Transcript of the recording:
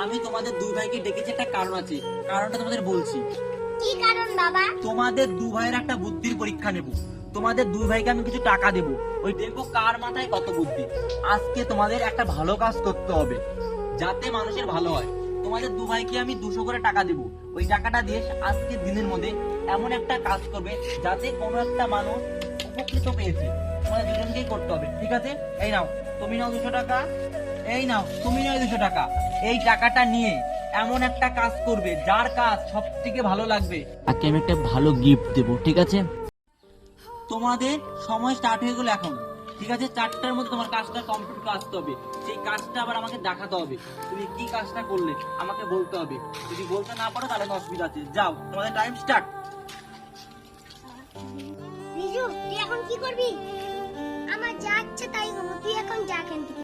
আমি তোমাদের দুই ভাইকে ডেকেছি একটা কারণ আছে, কারণটা তোমাদের বলছি। কি কারণ বাবা? তোমাদের দু ভাইয়ের একটা বুদ্ধির পরীক্ষা নেব। তোমাদের দুই ভাইকে আমি কিছু টাকা দেব, ওই দেখবো কার মাথায় কত বুদ্ধি। আজকে তোমাদের একটা ভালো কাজ করতে হবে যাতে মানুষের ভালো হয়। তোমাদের দু ভাইকে আমি 200 করে টাকা দেব। ওই টাকাটা দিয়ে আজকে দিনের মধ্যে এমন একটা কাজ করবে যাতে কোনো একটা মানুষ উপকৃত পেয়েছে। তোমাদের দুজনকেই করতে হবে, ঠিক আছে? এই নাও, তুমি নাও 200 টাকা। এই নাও, তুমি নাও 200 টাকা। এই টাকাটা নিয়ে এমন একটা কাজ করবে যার কাজ সব থেকে ভালো লাগবে, তাকে আমি একটা ভালো গিফট দেবো, ঠিক আছে? তোমাদের সময় স্টার্ট হয়ে গেল এখন, ঠিক আছে? 4টার মধ্যে তোমার কাজটা কমপ্লিট করে আসতে হবে। সেই কাজটা আবার আমাকে দেখাতে হবে। তুমি কি কাজটা করলে আমাকে বলতে হবে। যদি বলতে না পারো তাহলে তো অসুবিধা আছে। যাও, তোমাদের টাইম স্টার্ট। রিজু, তুই এখন কি করবি? আমার যা ইচ্ছে তাই হবো, তুই এখন যা এখান থেকে।